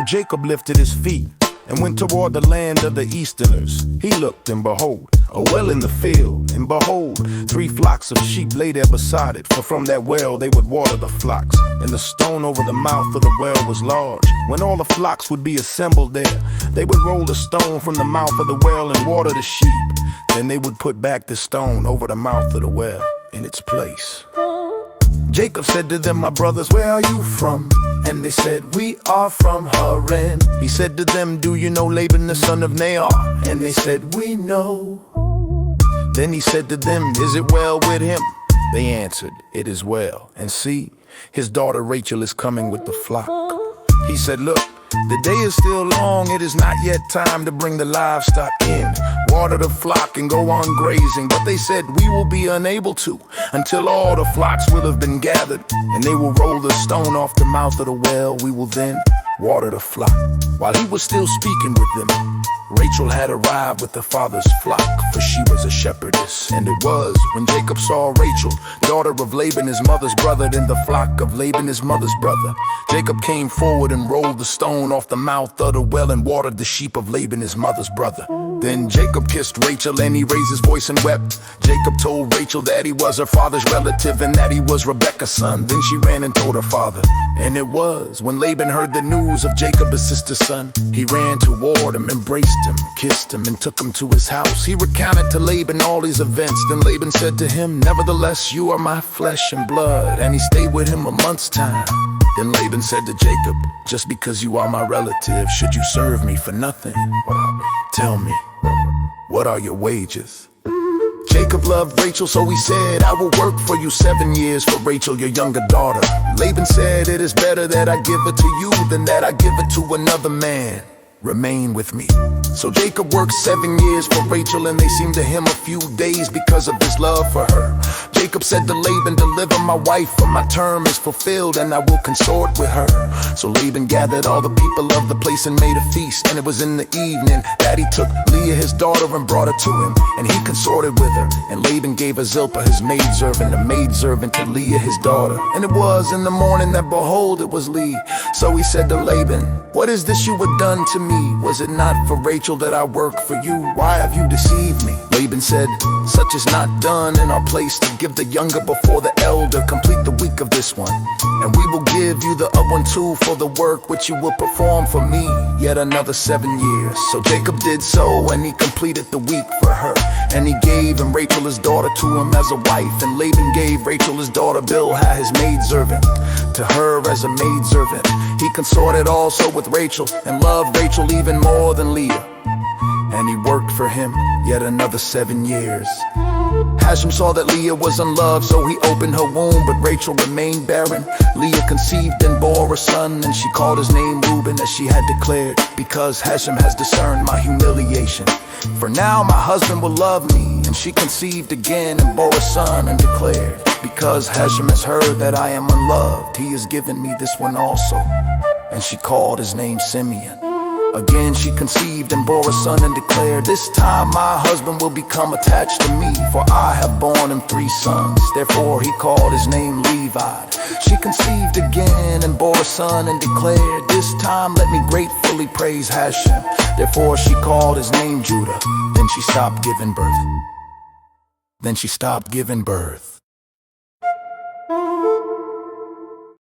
Jacob lifted his feet and went toward the land of the Easterners. He looked, and behold, a well in the field, and behold, 3 flocks of sheep lay there beside it, for from that well they would water the flocks. And the stone over the mouth of the well was large. When all the flocks would be assembled there, they would roll the stone from the mouth of the well and water the sheep. Then they would put back the stone over the mouth of the well in its place. Jacob said to them, "My brothers, where are you from?" And they said, "We are from Haran." He said to them, "Do you know Laban the son of Nahor?" And they said, "We know." Then he said to them, "Is it well with him?" They answered, "It is well. And see, his daughter Rachel is coming with the flock." He said, "Look, the day is still long. It is not yet time to bring the livestock in. Water the flock and go on grazing." But they said, "We will be unable to until all the flocks will have been gathered, and they will roll the stone off the mouth of the well. We will then water the flock." While he was still speaking with them, Rachel had arrived with her father's flock, for she was a shepherdess. And it was when Jacob saw Rachel, daughter of Laban his mother's brother, in the flock of Laban his mother's brother, Jacob came forward and rolled the stone off the mouth of the well and watered the sheep of Laban his mother's brother. Then Jacob kissed Rachel, and he raised his voice and wept. Jacob told Rachel that he was her father's relative and that he was Rebekah's son. Then she ran and told her father. And it was when Laban heard the news of Jacob his sister's son, he ran toward him, embraced him, kissed him, and took him to his house. He recounted to Laban all these events. Then Laban said to him, "Nevertheless, you are my flesh and blood." And he stayed with him a month's time. Then Laban said to Jacob, "Just because you are my relative, should you serve me for nothing? Tell me, what are your wages?" Jacob loved Rachel, so he said, "I will work for you 7 years for Rachel, your younger daughter." Laban said, "It is better that I give her to you than that I give her to another man. Remain with me." So Jacob worked 7 years for Rachel, and they seemed to him a few days because of his love for her. Jacob said to Laban, "Deliver my wife, for my term is fulfilled, and I will consort with her." So Laban gathered all the people of the place and made a feast. And it was in the evening that he took Leah his daughter and brought her to him, and he consorted with her. And Laban gave her Zilpah his maidservant, a maidservant to Leah his daughter. And it was in the morning that behold, it was Leah. So he said to Laban, "What is this you have done to me? Was it not for Rachel that I work for you? Why have you deceived me?" Laban said, "Such is not done in our place, to give the younger before the elder. Complete the week of this one, and we will give you the other one too for the work which you will perform for me yet another 7 years." So Jacob did so, and he completed the week for her. And he gave him Rachel his daughter to him as a wife. And Laban gave Rachel his daughter Bilhah his maidservant to her as a maidservant. He consorted also with Rachel, and loved Rachel even more than Leah. And he worked for him yet another 7 years. Hashem saw that Leah was unloved, so he opened her womb, but Rachel remained barren. Leah conceived and bore a son, and she called his name Reuben, as she had declared, "Because Hashem has discerned my humiliation. For now my husband will love me." And she conceived again and bore a son, and declared, "Because Hashem has heard that I am unloved, he has given me this one also." And she called his name Simeon. Again she conceived and bore a son, and declared, "This time my husband will become attached to me, for I have borne him 3 sons." Therefore he called his name Levi. She conceived again and bore a son, and declared, "This time let me gratefully praise Hashem." Therefore she called his name Judah. Then she stopped giving birth.